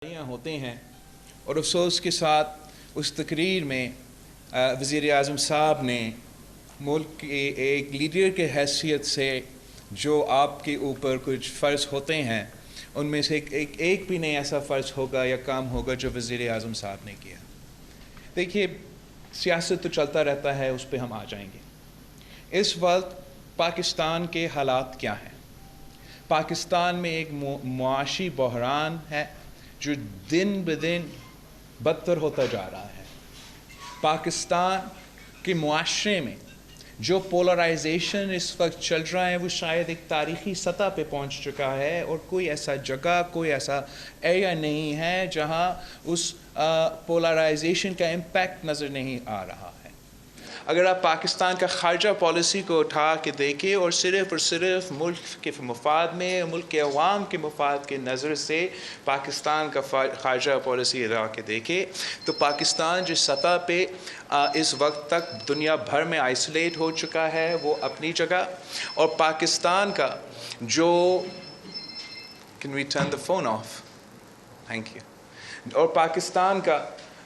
ہوتے ہیں اور افسوس کے ساتھ اس تقریر میں وزیر اعظم صاحب نے ملک کے ایک لیڈر کے حیثیت سے جو آپ کے اوپر کچھ فرض ہوتے ہیں ان میں سے ایک بھی نہیں ایسا فرض ہوگا یا کام ہوگا جو وزیر اعظم صاحب نے کیا۔ دیکھیے، سیاست تو چلتا رہتا ہے، اس پہ ہم آ جائیں گے۔ اس وقت پاکستان کے حالات کیا ہیں؟ پاکستان میں ایک معاشی بحران ہے جو دن بدن بدتر ہوتا جا رہا ہے۔ پاکستان کے معاشرے میں جو پولرائزیشن اس وقت چل رہا ہے وہ شاید ایک تاریخی سطح پہ پہنچ چکا ہے، اور کوئی ایسا جگہ، کوئی ایسا ایریا نہیں ہے جہاں اس پولرائزیشن کا امپیکٹ نظر نہیں آ رہا ہے۔ اگر آپ پاکستان کا خارجہ پالیسی کو اٹھا کے دیکھیں اور صرف ملک کے مفاد میں، ملک کے عوام کے مفاد کے نظر سے پاکستان کا خارجہ پالیسی اٹھا کے دیکھیں تو پاکستان جس سطح پہ اس وقت تک دنیا بھر میں آئسولیٹ ہو چکا ہے وہ اپنی جگہ، اور پاکستان کا جو Can we turn the phone off? Thank you. اور پاکستان کا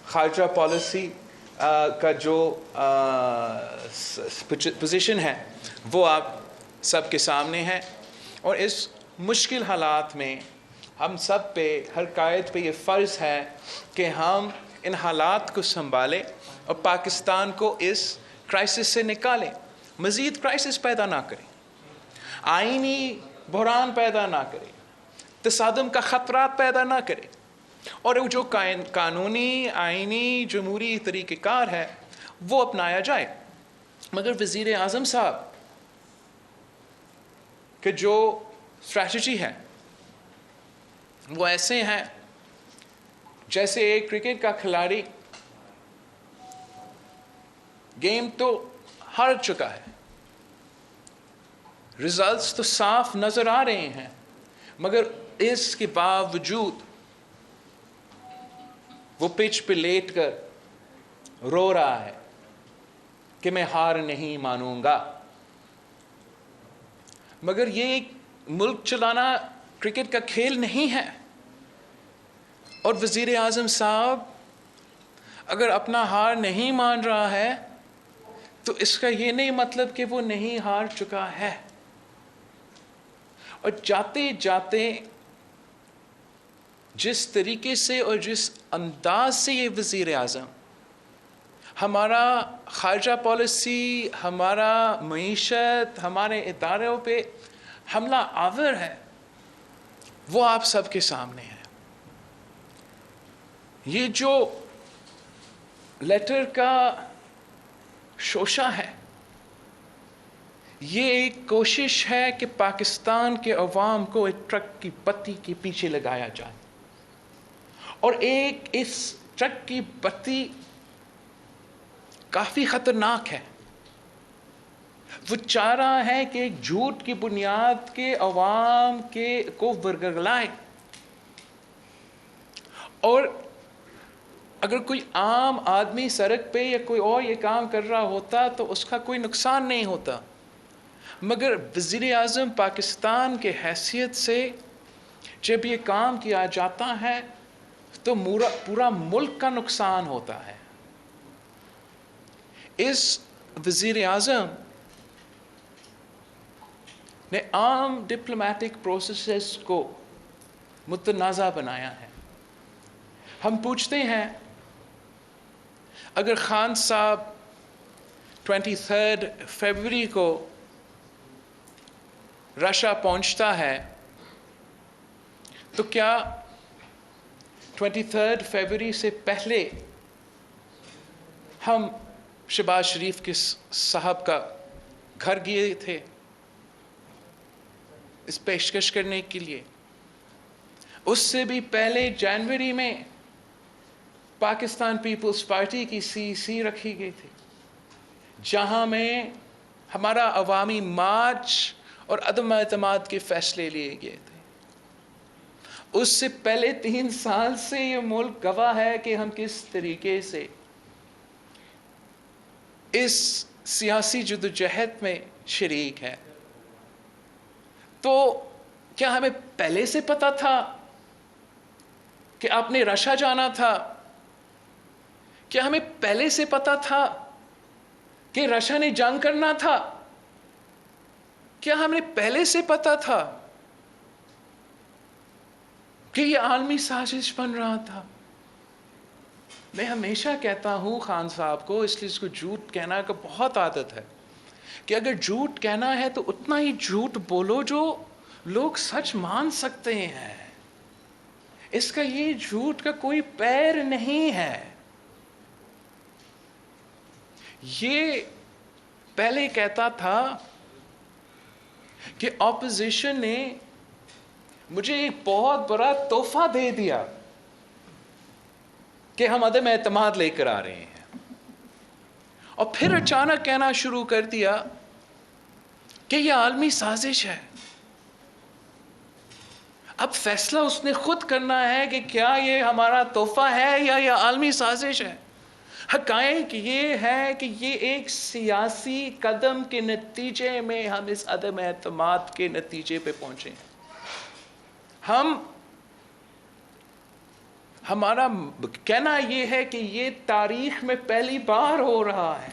خارجہ پالیسی کا جو پوزیشن ہے وہ آپ سب کے سامنے ہے، اور اس مشکل حالات میں ہم سب پہ، ہر قائد پہ یہ فرض ہے کہ ہم ان حالات کو سنبھالیں اور پاکستان کو اس کرائسس سے نکالیں، مزید کرائسس پیدا نہ کریں، آئینی بحران پیدا نہ کریں، تصادم کا خطرات پیدا نہ کریں، اور جو قانونی آئینی جمہوری طریقہ کار ہے وہ اپنایا جائے۔ مگر وزیر اعظم صاحب کہ جو اسٹریٹجی ہے وہ ایسے ہیں جیسے ایک کرکٹ کا کھلاڑی گیم تو ہار چکا ہے، ریزلٹس تو صاف نظر آ رہے ہیں، مگر اس کے باوجود وہ پچ پہ لیٹ کر رو رہا ہے کہ میں ہار نہیں مانوں گا۔ مگر یہ ایک ملک چلانا کرکٹ کا کھیل نہیں ہے، اور وزیر اعظم صاحب اگر اپنا ہار نہیں مان رہا ہے تو اس کا یہ نہیں مطلب کہ وہ نہیں ہار چکا ہے۔ اور جاتے جاتے جس طریقے سے اور جس انداز سے یہ وزیر اعظم ہمارا خارجہ پالیسی، ہمارا معیشت، ہمارے اداروں پہ حملہ آور ہے، وہ آپ سب کے سامنے ہے۔ یہ جو لیٹر کا شوشہ ہے یہ ایک کوشش ہے کہ پاکستان کے عوام کو ایک ٹرک کی بتی کے پیچھے لگایا جائے، اور اس ٹرک کی بتی کافی خطرناک ہے۔ وہ چاہ رہا ہے کہ ایک جھوٹ کی بنیاد کے عوام کو ورگلائے، اور اگر کوئی عام آدمی سڑک پہ یا کوئی اور یہ کام کر رہا ہوتا تو اس کا کوئی نقصان نہیں ہوتا، مگر وزیر اعظم پاکستان کے حیثیت سے جب یہ کام کیا جاتا ہے تو پورا ملک کا نقصان ہوتا ہے۔ اس وزیر اعظم نے عام ڈپلومیٹک پروسیسز کو متنازع بنایا ہے۔ ہم پوچھتے ہیں، اگر خان صاحب 23 فروری کو رشیا پہنچتا ہے تو کیا 23 فروری سے پہلے ہم شہباز شریف کے صاحب کا گھر گئے تھے اس پیشکش کرنے کے لیے؟ اس سے بھی پہلے جنوری میں پاکستان پیپلز پارٹی کی CEC رکھی گئی تھی، جہاں میں ہمارا عوامی مارچ اور عدم اعتماد کے فیصلے لیے گئے تھے۔ اس سے پہلے 3 سال سے یہ ملک گواہ ہے کہ ہم کس طریقے سے اس سیاسی جدوجہد میں شریک ہے۔ تو کیا ہمیں پہلے سے پتا تھا کہ آپ نے رشا جانا تھا؟ کیا ہمیں پہلے سے پتا تھا کہ رشا نے جنگ کرنا تھا؟ کیا ہمیں پہلے سے پتا تھا کہ یہ عالمی سازش بن رہا تھا؟ میں ہمیشہ کہتا ہوں خان صاحب کو، اس لیے اس کو جھوٹ کہنا کا بہت عادت ہے، کہ اگر جھوٹ کہنا ہے تو اتنا ہی جھوٹ بولو جو لوگ سچ مان سکتے ہیں. اس کا یہ جھوٹ کا کوئی پیر نہیں ہے. یہ پہلے کہتا تھا کہ اپوزیشن نے مجھے ایک بہت بڑا تحفہ دے دیا کہ ہم عدم اعتماد لے کر آ رہے ہیں، اور پھر اچانک کہنا شروع کر دیا کہ یہ عالمی سازش ہے. اب فیصلہ اس نے خود کرنا ہے کہ کیا یہ ہمارا تحفہ ہے یا یہ عالمی سازش ہے. حقائق یہ ہے کہ یہ ایک سیاسی قدم کے نتیجے میں ہم اس عدم اعتماد کے نتیجے پہ پہنچے ہیں. ہمارا کہنا یہ ہے کہ یہ تاریخ میں پہلی بار ہو رہا ہے،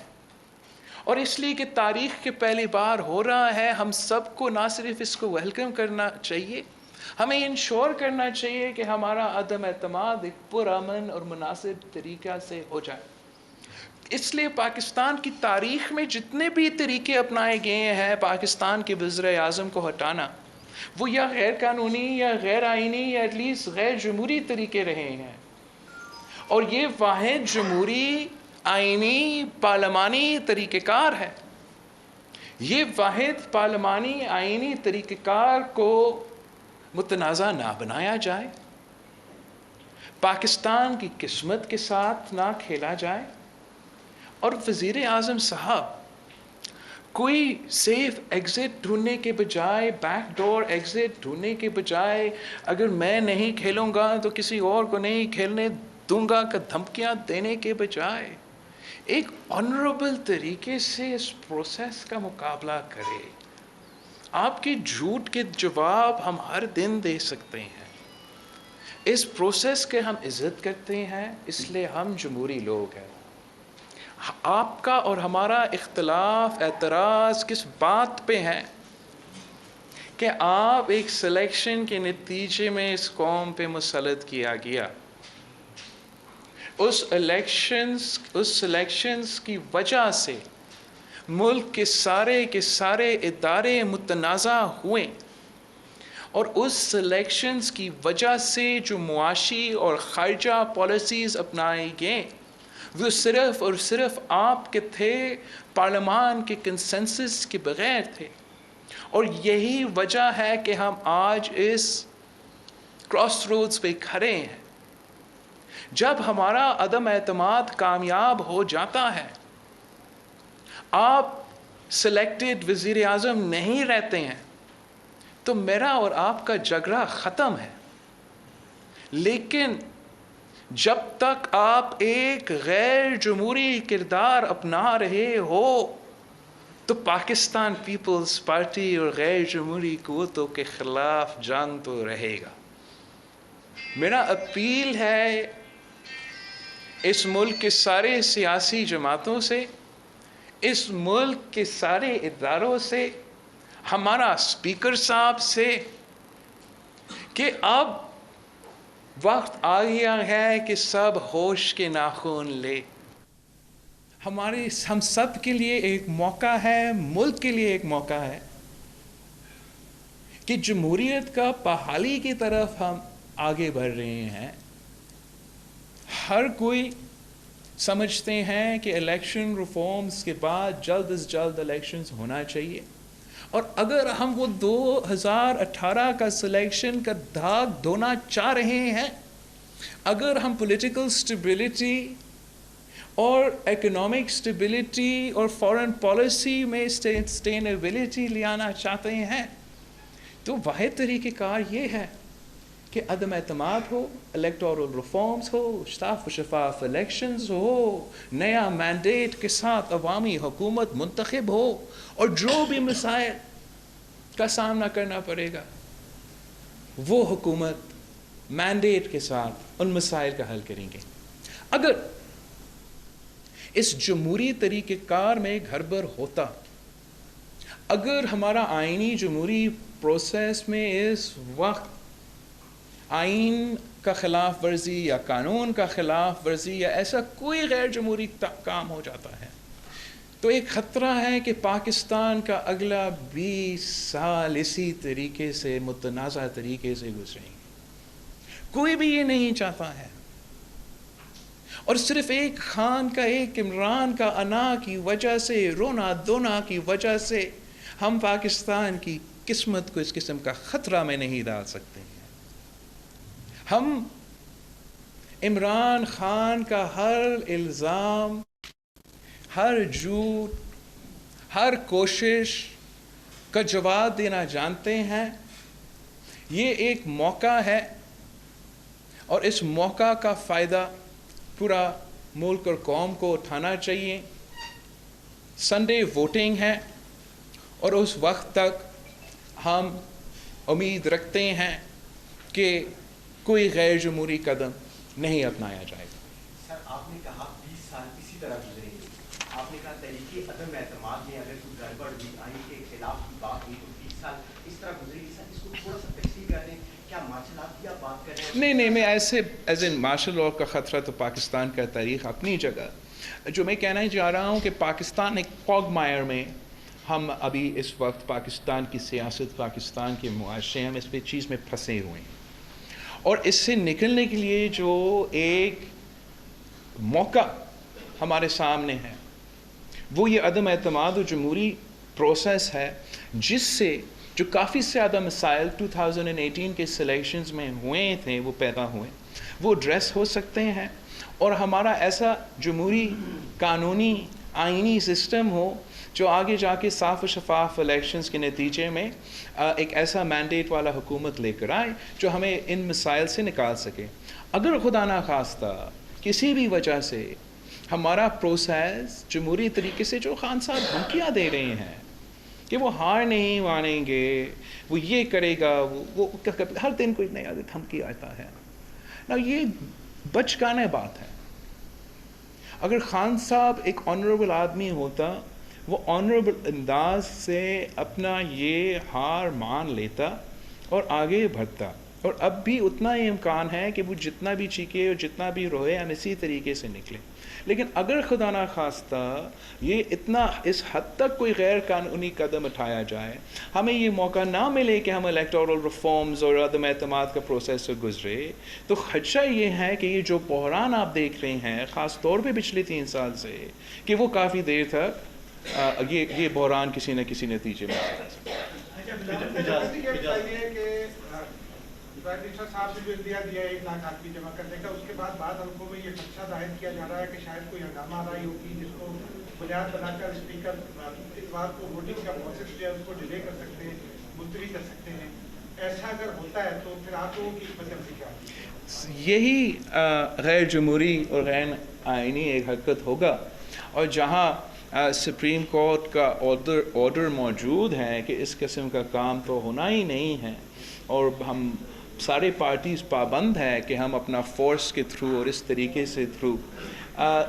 اور اس لیے کہ تاریخ کے پہلی بار ہو رہا ہے، ہم سب کو نہ صرف اس کو ویلکم کرنا چاہیے، ہمیں انشور کرنا چاہیے کہ ہمارا عدم اعتماد ایک پرامن اور مناسب طریقہ سے ہو جائے. اس لیے پاکستان کی تاریخ میں جتنے بھی طریقے اپنائے گئے ہیں پاکستان کے وزیر اعظم کو ہٹانا، وہ یا غیر قانونی یا غیر آئینی یا ایٹ لیسٹ غیر جمہوری طریقے رہے ہیں. اور یہ واحد جمہوری آئینی پارلیمانی طریقہ کار ہے. یہ واحد پارلیمانی آئینی طریقہ کار کو متنازع نہ بنایا جائے، پاکستان کی قسمت کے ساتھ نہ کھیلا جائے. اور وزیر اعظم صاحب کوئی سیف ایگزٹ ڈھونڈنے کے بجائے، بیک ڈور ایگزٹ ڈھونڈنے کے بجائے، اگر میں نہیں کھیلوں گا تو کسی اور کو نہیں کھیلنے دوں گا کا دھمکیاں دینے کے بجائے ایک آنریبل طریقے سے اس پروسیس کا مقابلہ کرے. آپ کے جھوٹ کے جواب ہم ہر دن دے سکتے ہیں. اس پروسیس کے ہم عزت کرتے ہیں، اس لیے ہم جمہوری لوگ ہیں. آپ کا اور ہمارا اختلاف، اعتراض کس بات پہ ہے کہ آپ ایک سلیکشن کے نتیجے میں اس قوم پہ مسلط کیا گیا. اس سلیکشنز کی وجہ سے ملک کے سارے ادارے متنازع ہوئے، اور اس سلیکشنز کی وجہ سے جو معاشی اور خارجہ پالیسیز اپنائی گئیں وہ صرف اور صرف آپ کے تھے، پارلیمان کے کنسنسس کے بغیر تھے. اور یہی وجہ ہے کہ ہم آج اس کراس روڈز پہ کھڑے ہیں. جب ہمارا عدم اعتماد کامیاب ہو جاتا ہے، آپ سلیکٹڈ وزیر اعظم نہیں رہتے ہیں، تو میرا اور آپ کا جھگڑا ختم ہے. لیکن جب تک آپ ایک غیر جمہوری کردار اپنا رہے ہو تو پاکستان پیپلز پارٹی اور غیر جمہوری قوتوں کے خلاف جنگ تو رہے گا. میرا اپیل ہے اس ملک کے سارے سیاسی جماعتوں سے، اس ملک کے سارے اداروں سے، ہمارا اسپیکر صاحب سے، کہ اب وقت آ گیا ہے کہ سب ہوش کے ناخن لے. ہم سب کے لیے ایک موقع ہے، ملک کے لیے ایک موقع ہے کہ جمہوریت کا بحالی کی طرف ہم آگے بڑھ رہے ہیں. ہر کوئی سمجھتے ہیں کہ الیکشن ریفارمز کے بعد جلد از جلد الیکشنز ہونا چاہیے، اور اگر ہم وہ 2018 کا سلیکشن کا داغ دھونا چاہ رہے ہیں، اگر ہم پولیٹیکل سٹیبلٹی اور اکنامک سٹیبلٹی اور فارن پالیسی میں سسٹینیبلٹی لے آنا چاہتے ہیں، تو واحد طریقہ کار یہ ہے کہ عدم اعتماد ہو، الیکٹورل ریفارمز ہو، صاف و شفاف الیکشنز ہو، نیا مینڈیٹ کے ساتھ عوامی حکومت منتخب ہو، اور جو بھی مسائل کا سامنا کرنا پڑے گا وہ حکومت مینڈیٹ کے ساتھ ان مسائل کا حل کریں گے. اگر اس جمہوری طریقہ کار میں گڑبڑ ہوتا، اگر ہمارا آئینی جمہوری پروسیس میں اس وقت آئین کا خلاف ورزی یا قانون کا خلاف ورزی یا ایسا کوئی غیر جمہوری کام ہو جاتا ہے، تو ایک خطرہ ہے کہ پاکستان کا اگلا 20 سال اسی طریقے سے متنازع طریقے سے گزریں گے. کوئی بھی یہ نہیں چاہتا ہے. اور صرف ایک خان کا، ایک عمران کا انا کی وجہ سے، رونا دھونا کی وجہ سے ہم پاکستان کی قسمت کو اس قسم کا خطرہ میں نہیں ڈال سکتے ہیں. ہم عمران خان کا ہر الزام، ہر جھوٹ، ہر کوشش کا جواب دینا جانتے ہیں. یہ ایک موقع ہے اور اس موقع کا فائدہ پورا ملک اور قوم کو اٹھانا چاہیے. سنڈے ووٹنگ ہے اور اس وقت تک ہم امید رکھتے ہیں کہ کوئی غیر جمہوری قدم نہیں اپنایا جائے گا. سر، آپ نے کہا 20 سال اسی طرح گزریں گے. آپ نے کہا طریقے عدم اعتماد میں اگر کوئی گڑبڑ ہوئی، آئین کے خلاف کی بات ہوئی تو 20 سال اس طرح گزرے گی. سر، اس کو تھوڑا سا تفصیل کر دیں. کیا مارشل آرٹ کی آپ بات کر رہے ہیں؟ نہیں، میں ایسے ایز ان مارشل لاء کا خطرہ تو پاکستان کا تاریخ اپنی جگہ. جو میں کہنا چاہ رہا ہوں کہ پاکستان ایک کوگمائر میں ہم ابھی اس وقت پاکستان کی سیاست، پاکستان کے معاشرے، ہم اس پہ چیز میں پھنسے ہوئے ہیں. اور اس سے نکلنے کے لیے جو ایک موقع ہمارے سامنے ہے وہ یہ عدم اعتماد و جمہوری پروسیس ہے، جس سے جو کافی زیادہ مسائل 2018 کے سلیکشنز میں ہوئے تھے وہ پیدا ہوئے، وہ ایڈریس ہو سکتے ہیں. اور ہمارا ایسا جمہوری قانونی آئینی سسٹم ہو جو آگے جا کے صاف و شفاف الیکشنز کے نتیجے میں ایک ایسا مینڈیٹ والا حکومت لے کر آئے جو ہمیں ان مسائل سے نکال سکے. اگر خدا نخواستہ کسی بھی وجہ سے ہمارا پروسیس جمہوری طریقے سے، جو خان صاحب دھمکیاں دے رہے ہیں کہ وہ ہار نہیں مانیں گے، وہ یہ کرے گا، وہ ہر دن کوئی نیا دھمکی آتا ہے نا، یہ بچکانہ بات ہے. اگر خان صاحب ایک آنریبل آدمی ہوتا، وہ آنریبل انداز سے اپنا یہ ہار مان لیتا اور آگے بڑھتا. اور اب بھی اتنا ہی امکان ہے کہ وہ جتنا بھی چیخے اور جتنا بھی روئے ہم اسی طریقے سے نکلیں. لیکن اگر خدا نخواستہ یہ اتنا اس حد تک کوئی غیر قانونی قدم اٹھایا جائے، ہمیں یہ موقع نہ ملے کہ ہم الیکٹورل ریفارمز اور عدم اعتماد کا پروسیس سے گزرے، تو خدشہ یہ ہے کہ یہ جو بحران آپ دیکھ رہے ہیں خاص طور پہ پچھلے 3 سال سے، کہ وہ کافی دیر تک یہ بحران کسی نہ کسی نتیجے میں پرائم منسٹر صاحب نے جو اختیار دیا 1 لاکھ آدمی جمع کرنے کا، اس کے بعد بعض حلقوں میں یہ خدشہ ظاہر کیا جا رہا ہے کہ شاید کوئی ہنگامہ آرائی ہوگی جس کو بنیاد بنا کر اسپیکر اتوار کو ووٹنگ کا پروسیس جو ہے اس کو ڈیلے کر سکتے ہیں، ملتوی کر سکتے ہیں. ایسا اگر ہوتا ہے تو پھر آپ لوگوں کی حکمت عملی کیا ہوگی؟ یہی غیر جمہوری اور غیر آئینی ایک حرکت ہوگا. اور جہاں سپریم کورٹ کا آرڈر موجود ہے کہ اس قسم کا کام تو ہونا ہی نہیں ہے، اور ہم سارے پارٹیز پابند ہے کہ ہم اپنا فورس کے تھرو اور اس طریقے سے تھرو،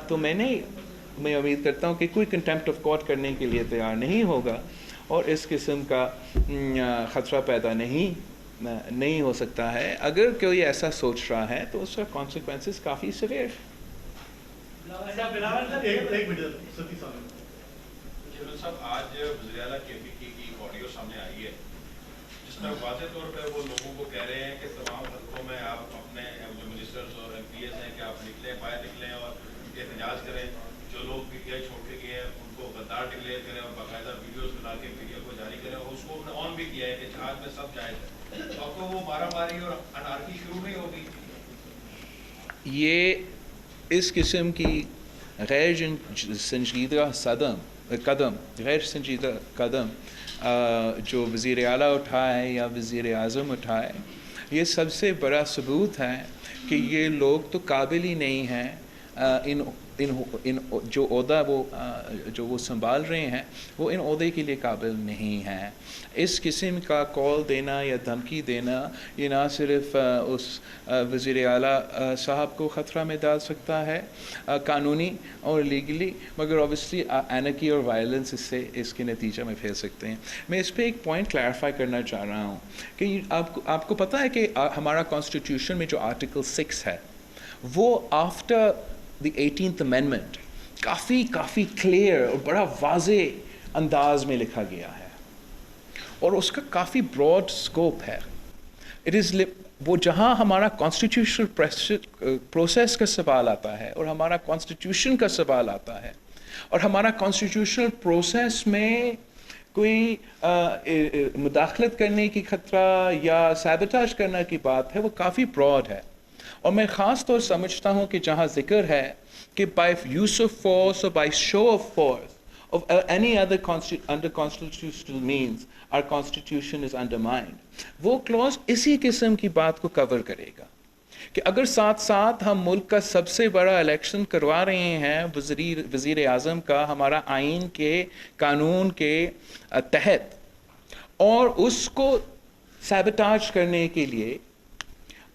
تو میں امید کرتا ہوں کہ کوئی کنٹیمپٹ آف کورٹ کرنے کے لیے تیار نہیں ہوگا اور اس قسم کا خطرہ پیدا نہیں ہو سکتا ہے. اگر کوئی ایسا سوچ رہا ہے تو اس کا کانسیکوینسز کافی سیویئر. صاحب، آج وزیر اعلیٰ کے پی کی آڈیو سامنے آئی ہے جس میں واضح طور پہ وہ لوگوں کو کہہ رہے ہیں کہ تمام حلقوں میں آپ اپنے جو منسٹرز اور ایم پی ایز ہیں کہ آپ نکلیں، باہر نکلیں اور احتجاج کریں. جو لوگ پی ٹی آئی چھوڑ کے گئے ہیں ان کو غدار ڈکلیئر کریں اور باقاعدہ ویڈیوز بنا کے میڈیا کو جاری کریں. اور اس کو انہوں نے آن بھی کیا ہے کہ جہاز میں سب جائز ہے. تو آپ کو وہ مارا ماری اور انارکی شروع نہیں ہوگی؟ یہ اس قسم کی غیر سنجیدہ قدم جو وزیر اعلیٰ اٹھائے یا وزیر اعظم اٹھائے، یہ سب سے بڑا ثبوت ہے کہ یہ لوگ تو قابل ہی نہیں ہیں ان جو عہدہ جو وہ سنبھال رہے ہیں وہ ان عہدے کے لیے قابل نہیں ہیں. اس قسم کا کال دینا یا دھمکی دینا یہ نہ صرف اس وزیر اعلیٰ صاحب کو خطرہ میں ڈال سکتا ہے قانونی اور لیگلی، مگر اوبیسلی اینرکی اور وائلنس اس کے نتیجہ میں پھیل سکتے ہیں. میں اس پہ ایک پوائنٹ کلیریفائی کرنا چاہ رہا ہوں کہ آپ کو پتہ ہے کہ ہمارا کانسٹیٹیوشن میں جو آرٹیکل 6 ہے وہ after the 18th amendment coffee clear اور بڑا واضح انداز میں لکھا گیا ہے، اور اس کا کافی براڈ اسکوپ ہے. اٹ از وہ جہاں ہمارا کانسٹیٹیوشنل پروسیس کا سوال آتا ہے اور ہمارا کانسٹیٹیوشن کا سوال آتا ہے، اور ہمارا کانسٹیٹیوشنل پروسیس میں کوئی مداخلت کرنے کی خطرہ یا سیبوٹاج کرنے کی بات ہے، وہ کافی براڈ ہے. اور میں خاص طور سمجھتا ہوں کہ جہاں ذکر ہے کہ بائی یوز آف فورس اور by show of force of any other under constitutional means our constitution is undermined، وہ clause اسی قسم کی بات کو کور کرے گا کہ اگر ساتھ ساتھ ہم ملک کا سب سے بڑا الیکشن کروا رہے ہیں وزیر اعظم کا ہمارا آئین کے قانون کے تحت، اور اس کو سیبوٹاج کرنے کے لیے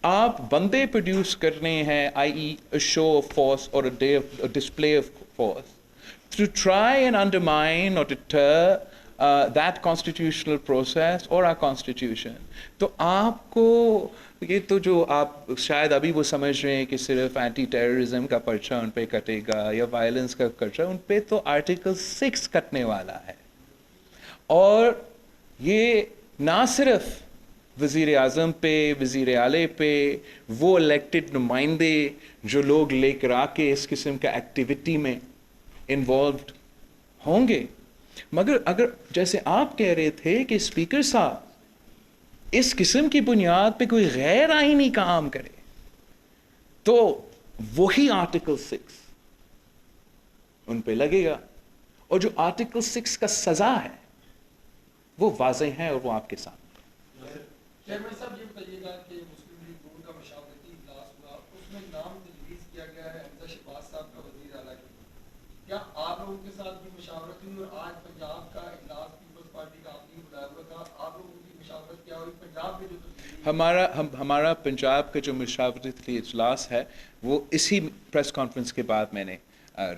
آپ بندے پروڈیوس کرنے ہیں، i.e. a show of force or a display of force to try and undermine or deter that constitutional process or our constitution. تو آپ کو یہ تو جو آپ شاید ابھی وہ سمجھ رہے ہیں کہ صرف اینٹی ٹیررزم کا پرچہ ان پہ کٹے گا یا وائلنس کا پرچہ، ان پہ تو آرٹیکل 6 کٹنے والا ہے. اور یہ نہ صرف وزیر اعظم پہ، وزیر اعلیٰ پہ، وہ الیکٹڈ نمائندے جو لوگ لے کر آ کے اس قسم کا ایکٹیویٹی میں انوالوڈ ہوں گے، مگر اگر جیسے آپ کہہ رہے تھے کہ اسپیکر صاحب اس قسم کی بنیاد پہ کوئی غیر آئینی کام کرے تو وہی آرٹیکل 6 ان پہ لگے گا. اور جو آرٹیکل 6 کا سزا ہے وہ واضح ہے اور وہ آپ کے سامنے. چیئرمین صاحب یہ بتائیے گا کہ مسلم لیگ نون کا مشاورتی اجلاس ہوا، اس میں نام تجویز کیا گیا ہے حمزہ شہباز صاحب کا وزیر اعلیٰ کے لیے. کیا آپ لوگوں کے ساتھ بھی مشاورت ہوئی؟ اور آج پنجاب کا اجلاس پیپلز پارٹی کا آپ نے بلایا ہوا تھا، آپ لوگوں کی مشاورت کیا ہوئی پنجاب میں جو ہمارا پنجاب کا جو مشاورتی اجلاس ہے وہ اسی پریس کانفرنس کے بعد میں نے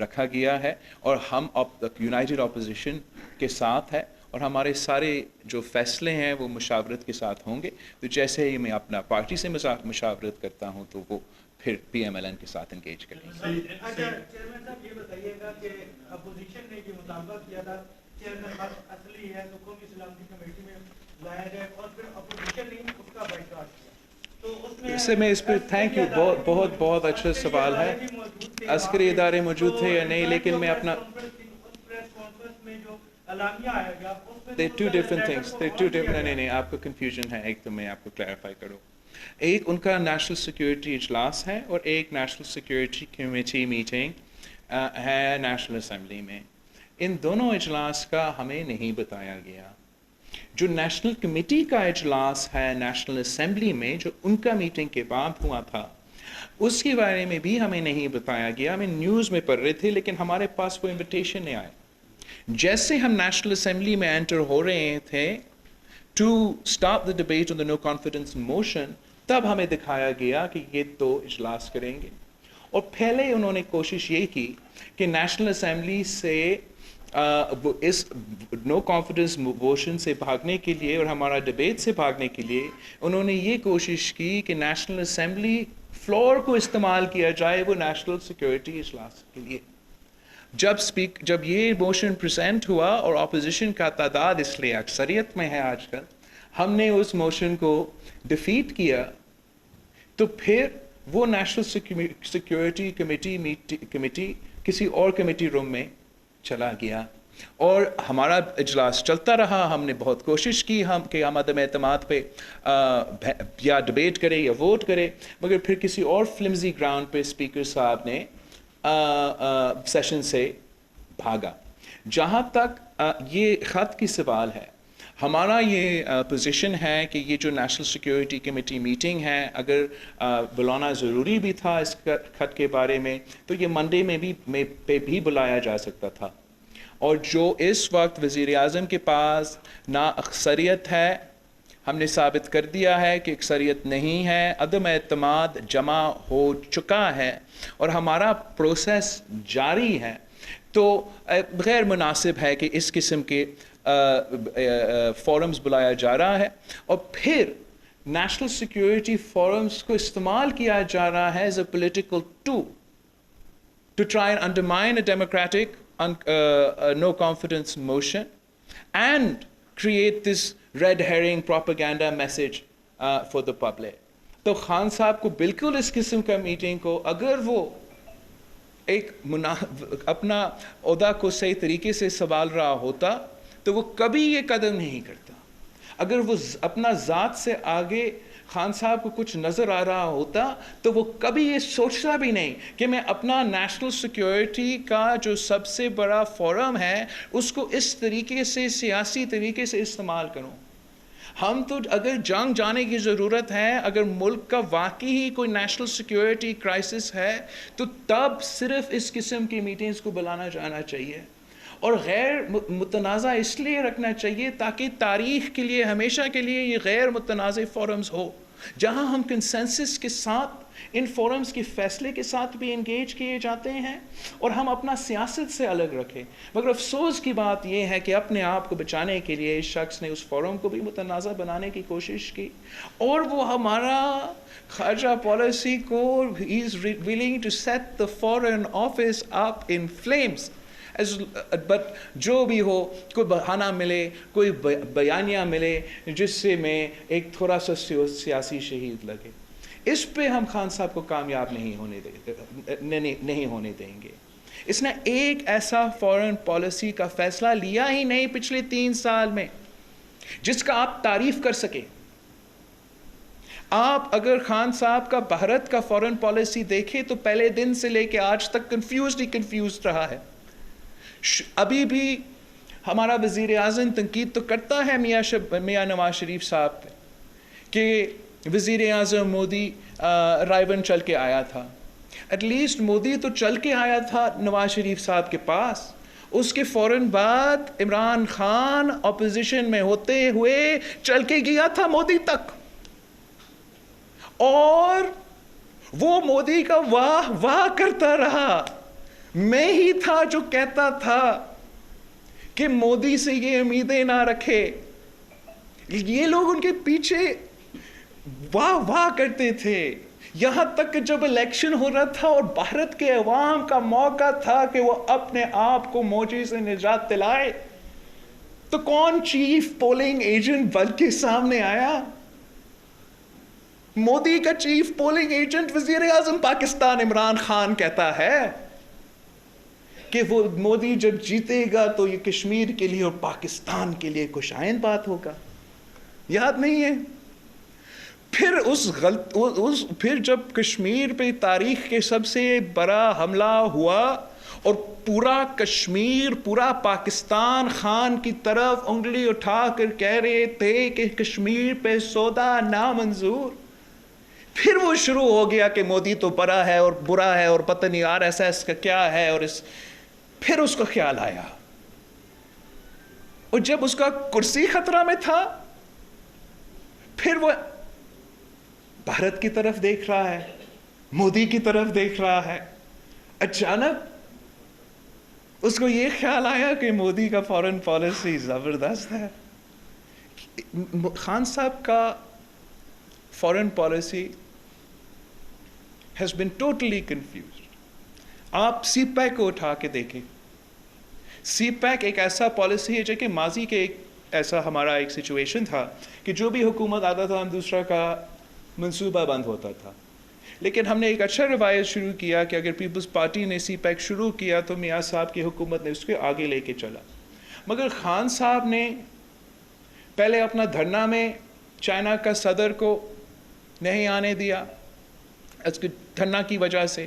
رکھا گیا ہے، اور ہم یونائٹڈ اپوزیشن کے ساتھ ہے، اور ہمارے سارے جو فیصلے ہیں وہ مشاورت کے ساتھ ہوں گے. تو جیسے ہی میں اپنا پارٹی سے مشاورت کرتا ہوں تو وہ پھر پی ایم ایل این کے ساتھ انگیج کریں گے. چیئرمین صاحب یہ بتائیے گا کہ اپوزیشن نے یہ مطالبہ کیا تھا چیئرمین اصلی ہے تو قومی سلامتی کمیٹی میں لایا جائے، اور پھر اپوزیشن نے اس کا بائیکاٹ کیا، تو اس میں اس پہ تھینک یو، بہت اچھا سوال ہے. عسکری ادارے موجود تھے یا نہیں، لیکن میں اپنا two different things. نہیں آپ کو کنفیوژن ہے. ایک تو میں آپ کو کلیریفائی کروں، ایک ان کا نیشنل سیکیورٹی اجلاس ہے اور ایک نیشنل سیکیورٹی کمیٹی میٹنگ ہے نیشنل اسمبلی میں. ان دونوں اجلاس کا ہمیں نہیں بتایا گیا. جو نیشنل کمیٹی کا اجلاس ہے نیشنل اسمبلی میں جو ان کا میٹنگ کے بعد ہوا تھا، اس کے بارے میں بھی ہمیں نہیں بتایا گیا. ہمیں نیوز میں پڑھ رہے تھے لیکن ہمارے پاس وہ انویٹیشن نہیں آئے. جیسے ہم نیشنل اسمبلی میں انٹر ہو رہے تھے to start the debate on the no confidence motion, تب ہمیں دکھایا گیا کہ یہ تو اجلاس کریں گے. اور پہلے انہوں نے کوشش یہ کی کہ نیشنل اسمبلی سے اس نو کانفیڈنس موشن سے بھاگنے کے لیے اور ہمارا ڈبیٹ سے بھاگنے کے لیے انہوں نے یہ کوشش کی کہ نیشنل اسمبلی فلور کو استعمال کیا جائے وہ نیشنل سیکیورٹی اجلاس کے لیے. جب یہ موشن پریزنٹ ہوا اور اپوزیشن کا تعداد اس لیے اکثریت میں ہے آج کل، ہم نے اس موشن کو ڈیفیٹ کیا، تو پھر وہ نیشنل سیکیورٹی کمیٹی کسی اور کمیٹی روم میں چلا گیا اور ہمارا اجلاس چلتا رہا. ہم نے بہت کوشش کی کہ ہم عدم اعتماد پہ یا ڈبیٹ کرے یا ووٹ کرے، مگر پھر کسی اور فلمزی گراؤنڈ پہ اسپیکر صاحب نے سیشن سے بھاگا. جہاں تک یہ خط کی سوال ہے، ہمارا یہ پوزیشن ہے کہ یہ جو نیشنل سیکیورٹی کمیٹی میٹنگ ہے اگر بلانا ضروری بھی تھا اس خط کے بارے میں تو یہ منڈے میں بھی بلایا جا سکتا تھا. اور جو اس وقت وزیر اعظم کے پاس نا اکثریت ہے، ہم نے ثابت کر دیا ہے کہ اکثریت نہیں ہے، عدم اعتماد جمع ہو چکا ہے اور ہمارا پروسیس جاری ہے، تو غیر مناسب ہے کہ اس قسم کے فورمز بلایا جا رہا ہے. اور پھر نیشنل سیکیورٹی فورمز کو استعمال کیا جا رہا ہے as a political tool to try and undermine a democratic no confidence motion and create this red herring propaganda message for the public. تو خان صاحب کو بالکل اس قسم کا میٹنگ کو اگر وہ ایک اپنا عہدہ کو صحیح طریقے سے سنبھال رہا ہوتا تو وہ کبھی یہ قدم نہیں کرتا. اگر وہ اپنا ذات سے آگے خان صاحب کو کچھ نظر آ رہا ہوتا تو وہ کبھی یہ سوچتا بھی نہیں کہ میں اپنا نیشنل سیکیورٹی کا جو سب سے بڑا فورم ہے اس کو اس طریقے سے سیاسی طریقے سے استعمال کروں. ہم تو اگر جنگ جانے کی ضرورت ہے، اگر ملک کا واقعی ہی کوئی نیشنل سیکیورٹی کرائسس ہے تو تب صرف اس قسم کی میٹنگز کو بلانا جانا چاہیے اور غیر متنازع اس لیے رکھنا چاہیے تاکہ تاریخ کے لیے ہمیشہ کے لیے یہ غیر متنازع فورمز ہو جہاں ہم کنسنسس کے ساتھ ان فورمز کے فیصلے کے ساتھ بھی انگیج کیے جاتے ہیں اور ہم اپنا سیاست سے الگ رکھیں. مگر افسوس کی بات یہ ہے کہ اپنے آپ کو بچانے کے لیے اس شخص نے اس فورم کو بھی متنازع بنانے کی کوشش کی اور وہ ہمارا خارجہ پالیسی کو he is willing to set the foreign office up in flames. But جو بھی ہو کوئی بہانہ ملے، کوئی بیانیہ ملے جس سے میں ایک تھوڑا سا سیاسی شہید لگے، اس پہ ہم خان صاحب کو کامیاب نہیں ہونے دیں گے. اس نے ایک ایسا فورن پالیسی کا فیصلہ لیا ہی نہیں پچھلے 3 سال میں جس کا آپ تعریف کر سکیں. آپ اگر خان صاحب کا بھارت کا فورن پالیسی دیکھیں تو پہلے دن سے لے کے آج تک کنفیوزڈ رہا ہے. ابھی بھی ہمارا وزیر اعظم تنقید تو کرتا ہے میاں نواز شریف صاحب پہ کہ وزیر اعظم مودی رائے بن چل کے آیا تھا. ایٹ لیسٹ مودی تو چل کے آیا تھا نواز شریف صاحب کے پاس، اس کے فوراً بعد عمران خان اپوزیشن میں ہوتے ہوئے چل کے گیا تھا مودی تک اور وہ مودی کا واہ واہ کرتا رہا. میں ہی تھا جو کہتا تھا کہ مودی سے یہ امیدیں نہ رکھے. یہ لوگ ان کے پیچھے واہ واہ کرتے تھے یہاں تک کہ جب الیکشن ہو رہا تھا اور بھارت کے عوام کا موقع تھا کہ وہ اپنے آپ کو مودی سے نجات دلائے تو کون چیف پولنگ ایجنٹ بن کے سامنے آیا؟ مودی کا چیف پولنگ ایجنٹ وزیر اعظم پاکستان عمران خان کہتا ہے کہ وہ مودی جب جیتے گا تو یہ کشمیر کے لیے اور پاکستان کے لیے خوشائند بات ہوگا. یاد نہیں ہے؟ پھر جب کشمیر پہ تاریخ کے سب سے بڑا حملہ ہوا اور پورا کشمیر، پورا پاکستان خان کی طرف انگلی اٹھا کر کہہ رہے تھے کہ کشمیر پہ سودا نامنظور، پھر وہ شروع ہو گیا کہ مودی تو بڑا ہے اور برا ہے اور پتہ نہیں RSS کا کیا ہے، اور پھر اس کو خیال آیا اور جب اس کا کرسی خطرہ میں تھا پھر وہ بھارت کی طرف دیکھ رہا ہے، مودی کی طرف دیکھ رہا ہے. اچانک اس کو یہ خیال آیا کہ مودی کا فورن پالیسی زبردست ہے. خان صاحب کا foreign policy has been totally confused. آپ سی پیک کو اٹھا کے دیکھیں. سی پیک ایک ایسا پالیسی ہے جو کہ ماضی کے ایسا ہمارا ایک سچویشن تھا کہ جو بھی حکومت آتا تھا ہم دوسرا کا منصوبہ بند ہوتا تھا. لیکن ہم نے ایک اچھا روایت شروع کیا کہ اگر پیپلز پارٹی نے سی پیک شروع کیا تو میاں صاحب کی حکومت نے اس کے آگے لے کے چلا. مگر خان صاحب نے پہلے اپنا دھرنا میں چائنا کا صدر کو نہیں آنے دیا اس کے دھرنا کی وجہ سے.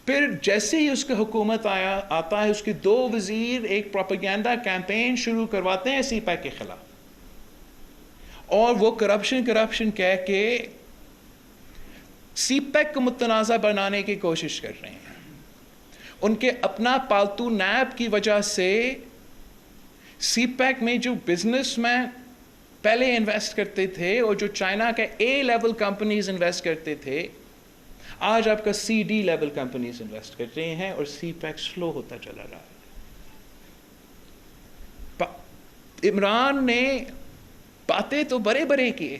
پھر جیسے ہی اس کا حکومت آتا ہے اس کے 2 وزیر ایک پروپیگنڈا کیمپین شروع کرواتے ہیں سی پیک کے خلاف. اور وہ کرپشن کہہ کے سی پیک کو متنازع بنانے کی کوشش کر رہے ہیں. ان کے اپنا پالتو نیب کی وجہ سے سی پیک میں جو بزنس مین پہلے انویسٹ کرتے تھے اور جو چائنا کے اے لیول کمپنیز انویسٹ کرتے تھے, آج آپ کا C D level companies invest کر رہے ہیں اور سی پیک سلو ہوتا چلا رہا ہے. عمران نے باتیں تو بڑے کیے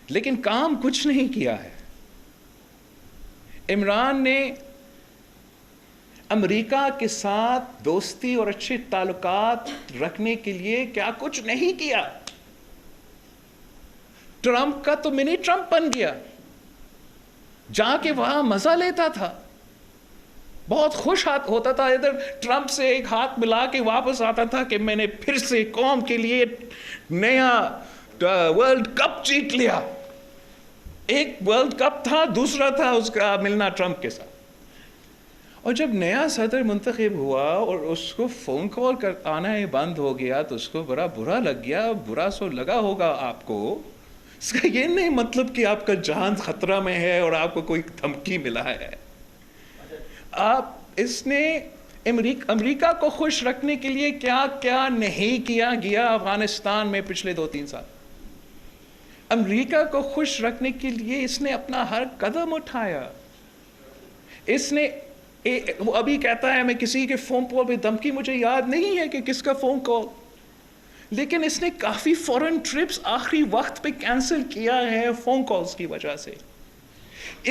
لیکن کام کچھ نہیں کیا ہے. عمران نے امریکہ کے ساتھ دوستی اور اچھے تعلقات رکھنے کے لیے کیا کچھ نہیں کیا. ٹرمپ کا تو منی ٹرمپ بن گیا, جا کے وہاں مزہ لیتا تھا, بہت خوش ہوتا تھا, ادھر ٹرمپ سے ایک ہاتھ ملا کے واپس آتا تھا کہ میں نے پھر سے قوم کے لیے نیا ورلڈ کپ جیت لیا. ایک ورلڈ کپ تھا, دوسرا تھا اس کا ملنا ٹرمپ کے ساتھ. اور جب نیا صدر منتخب ہوا اور اس کو فون کال آنا ہی بند ہو گیا تو اس کو بڑا برا لگ گیا. برا سو لگا ہوگا آپ کو. اس کا یہ نہیں مطلب کہ آپ کا جان خطرہ میں ہے اور آپ کو کوئی دھمکی ملا ہے. اس نے امریکہ کو خوش رکھنے کے لیے کیا کیا نہیں کیا گیا افغانستان میں پچھلے 2-3 سال. امریکہ کو خوش رکھنے کے لیے اس نے اپنا ہر قدم اٹھایا. اس نے وہ ابھی کہتا ہے میں کسی کے فون کال پہ دھمکی, مجھے یاد نہیں ہے کہ کس کا فون کال, لیکن اس نے کافی فورن ٹرپس آخری وقت پہ کینسل کیا ہے فون کالز کی وجہ سے.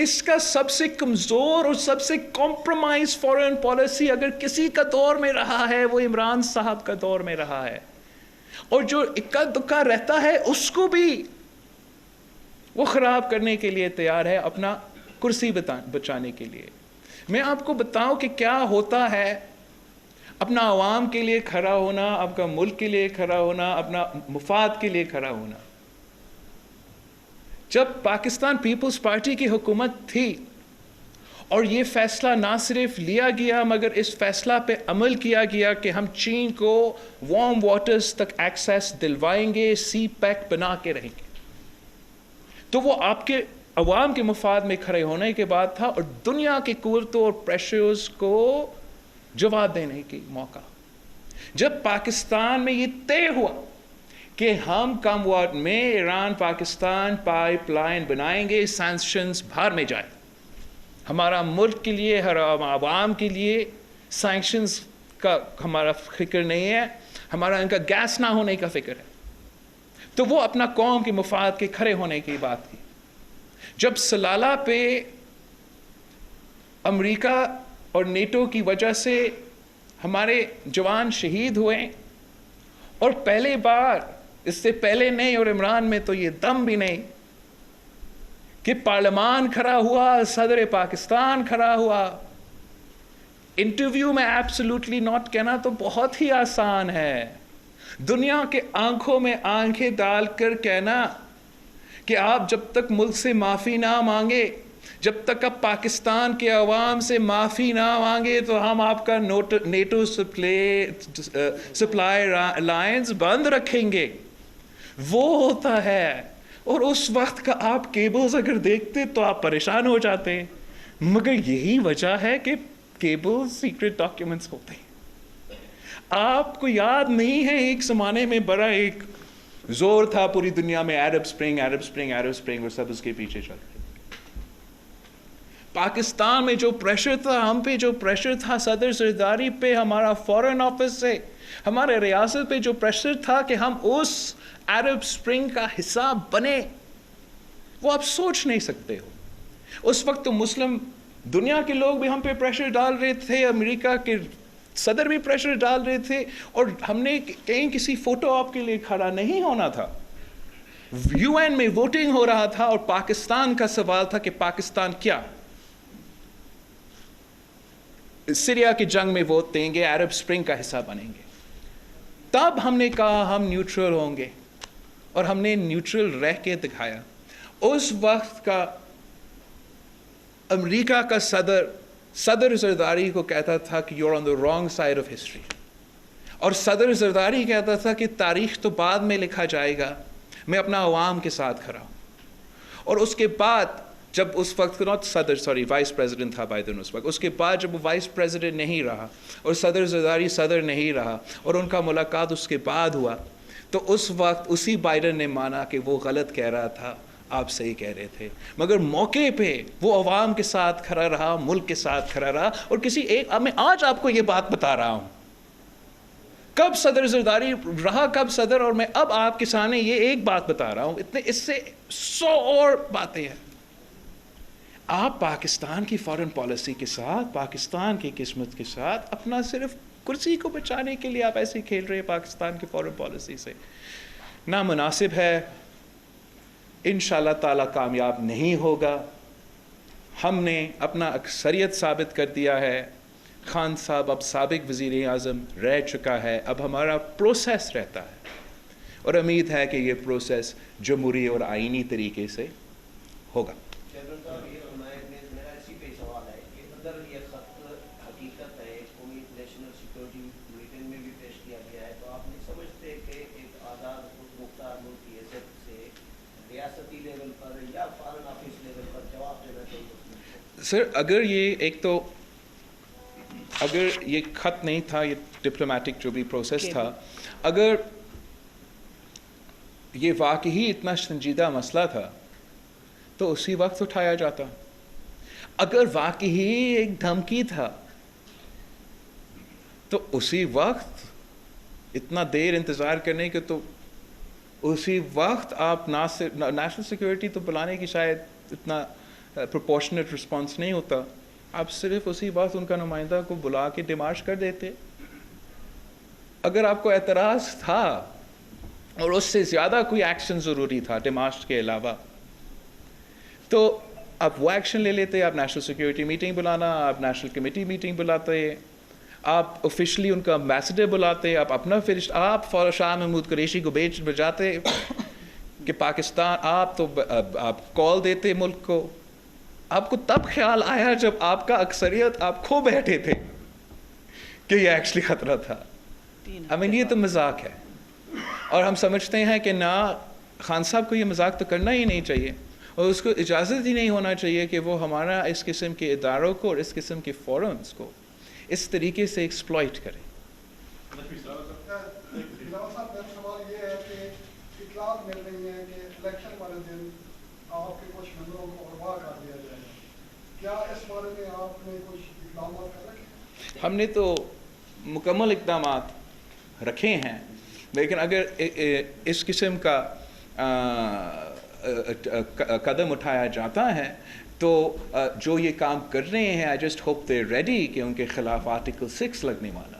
اس کا سب سے کمزور اور سب سے کمپرومائز فورن پالیسی اگر کسی کا دور میں رہا ہے وہ عمران صاحب کا دور میں رہا ہے. اور جو اکا دکا رہتا ہے اس کو بھی وہ خراب کرنے کے لیے تیار ہے اپنا کرسی بچانے کے لیے. میں آپ کو بتاؤں کہ کیا ہوتا ہے اپنا عوام کے لیے کھڑا ہونا, آپ کا ملک کے لیے کھڑا ہونا, اپنا مفاد کے لیے کھڑا ہونا. جب پاکستان پیپلز پارٹی کی حکومت تھی اور یہ فیصلہ نہ صرف لیا گیا مگر اس فیصلہ پہ عمل کیا گیا کہ ہم چین کو وارم واٹرز تک ایکسیس دلوائیں گے, سی پیک بنا کے رہیں گے, تو وہ آپ کے عوام کے مفاد میں کھڑے ہونے کے بعد تھا اور دنیا کے قوتوں اور پریشرز کو جواب دینے کی موقع. جب پاکستان میں یہ طے ہوا کہ ہم کم وقت میں ایران پاکستان پائپ لائن بنائیں گے, سینکشنز باہر میں جائے, ہمارا ملک کے لیے ہر عوام کے لیے سینکشنز کا ہمارا فکر نہیں ہے, ہمارا ان کا گیس نہ ہونے کا فکر ہے, تو وہ اپنا قوم کے مفاد کے کھڑے ہونے کی بات کی. جب سلالہ پہ امریکہ اور نیٹو کی وجہ سے ہمارے جوان شہید ہوئے اور پہلے بار, اس سے پہلے نہیں اور عمران میں تو یہ دم بھی نہیں کہ پارلیمان کھڑا ہوا, صدر پاکستان کھڑا ہوا. انٹرویو میں ایبسولوٹلی ناٹ کہنا تو بہت ہی آسان ہے, دنیا کے آنکھوں میں آنکھیں ڈال کر کہنا کہ آپ جب تک ملک سے معافی نہ مانگے, جب تک آپ پاکستان کے عوام سے معافی نہ مانگے تو ہم آپ کا نیٹو سپلائی لائنز بند رکھیں گے. وہ ہوتا ہے. اور اس وقت کا آپ کیبلز اگر دیکھتے تو آپ پریشان ہو جاتے, مگر یہی وجہ ہے کہ کیبلز سیکرٹ ڈاکیومنٹس ہوتے ہیں. آپ کو یاد نہیں ہے ایک زمانے میں بڑا ایک زور تھا پوری دنیا میں, عرب سپرنگ اور سب اس کے پیچھے چل رہے. پاکستان میں جو پریشر تھا, ہم پہ جو پریشر تھا صدر زرداری پہ, ہمارا فورن آفس سے, ہمارے ریاست پہ جو پریشر تھا کہ ہم اس عرب سپرنگ کا حصہ بنے, وہ آپ سوچ نہیں سکتے ہو. اس وقت تو مسلم دنیا کے لوگ بھی ہم پہ پریشر ڈال رہے تھے, امریکہ کے صدر بھی پریشر ڈال رہے تھے, اور ہم نے کہیں کسی فوٹو آپ کے لیے کھڑا نہیں ہونا تھا. یو این میں ووٹنگ ہو رہا تھا اور پاکستان کا سوال تھا کہ پاکستان کیا سیریا کی جنگ میں ووٹ دیں گے, عرب سپرنگ کا حصہ بنیں گے. تب ہم نے کہا ہم نیوٹرل ہوں گے اور ہم نے نیوٹرل رہ کے دکھایا. اس وقت کا امریکہ کا صدر زرداری کو کہتا تھا کہ you are on the wrong side of history, اور صدر زرداری کہتا تھا کہ تاریخ تو بعد میں لکھا جائے گا، میں اپنا عوام کے ساتھ کھڑا ہوں. اور اس کے بعد جب اس وقت وائس پریزیڈنٹ تھا بائیڈن اس وقت، اس کے بعد جب وہ وائس پریزیڈنٹ نہیں رہا اور صدر زرداری صدر نہیں رہا اور ان کا ملاقات اس کے بعد ہوا، تو اس وقت اسی بائیڈن نے مانا کہ وہ غلط کہہ رہا تھا، آپ صحیح کہہ رہے تھے. مگر موقع پہ وہ عوام کے ساتھ کھڑا رہا، ملک کے ساتھ کھڑا رہا. اور میں آج آپ کو یہ بات بتا رہا ہوں، کب صدر زرداری رہا، کب صدر، اور میں اب آپ کے سامنے یہ ایک بات بتا رہا ہوں. اس سے 100 اور باتیں ہیں. آپ پاکستان کی فارن پالیسی کے ساتھ، پاکستان کی قسمت کے ساتھ، اپنا صرف کرسی کو بچانے کے لیے آپ ایسے کھیل رہے ہیں پاکستان کی فارن پالیسی سے. نامناسب ہے، انشاءاللہ تعالیٰ کامیاب نہیں ہوگا. ہم نے اپنا اکثریت ثابت کر دیا ہے. خان صاحب اب سابق وزیر اعظم رہ چکا ہے، اب ہمارا پروسیس رہتا ہے، اور امید ہے کہ یہ پروسیس جمہوری اور آئینی طریقے سے ہوگا. میرا اسی پہ سوال ہے کہ اگر یہ خط حقیقت ہے، کوئی نیشنل سیکورٹی میٹنگ میں بھی پیش کیا گیا ہے، تو آپ نہیں سمجھتے کہ ایک آزاد خود مختار ملک کی حیثیت سے ریاستی لیول پر یا فارن آفس لیول پر جواب دینا چاہیے؟ سر، اگر یہ خط نہیں تھا، یہ ڈپلومیٹک جو بھی پروسیس تھا، اگر یہ واقعی اتنا سنجیدہ مسئلہ تھا تو اسی وقت اٹھایا جاتا. اگر واقعی ایک دھمکی تھا تو اسی وقت، اتنا دیر انتظار کرنے کے تو اسی وقت آپ نیشنل سیکورٹی تو بلانے کی شاید اتنا پروپورشنیٹ رسپانس نہیں ہوتا. آپ صرف اسی وقت ان کا نمائندہ کو بلا کے ڈیمارش کر دیتے. اگر آپ کو اعتراض تھا اور اس سے زیادہ کوئی ایکشن ضروری تھا ڈیمارش کے علاوہ، تو آپ وہ ایکشن لے لیتے. آپ نیشنل سیکورٹی میٹنگ بلانا، آپ نیشنل کمیٹی میٹنگ بلاتے، آپ آفیشلی ان کا امبیسڈر بلاتے، آپ شاہ محمود قریشی کو بھیجاتے کہ پاکستان، آپ کال دیتے ملک کو. آپ کو تب خیال آیا جب آپ کا اکثریت آپ کھو بیٹھے تھے کہ یہ ایکچولی خطرہ تھا. یہ تو مذاق ہے، اور ہم سمجھتے ہیں کہ نہ، خان صاحب کو یہ مذاق تو کرنا ہی نہیں چاہیے، اور اس کو اجازت ہی نہیں ہونا چاہیے کہ وہ ہمارا اس قسم کے اداروں کو اور اس قسم کے فورمز کو اس طریقے سے ایکسپلائٹ کریں. سوال یہ ہے کہ اطلاعات مل رہی ہیں کہ الیکشن والے دن آپ کے کچھ ممبروں کو اغوا کر دیا جائے گا. کیا اس بارے میں آپ نے کچھ اقدامات کر رکھے؟ ہم نے تو مکمل اقدامات رکھے ہیں، لیکن اگر اس قسم کا قدم اٹھایا جاتا ہے تو جو یہ کام کر رہے ہیں، I just hope they ready کہ ان کے خلاف آرٹیکل 6 لگنے والا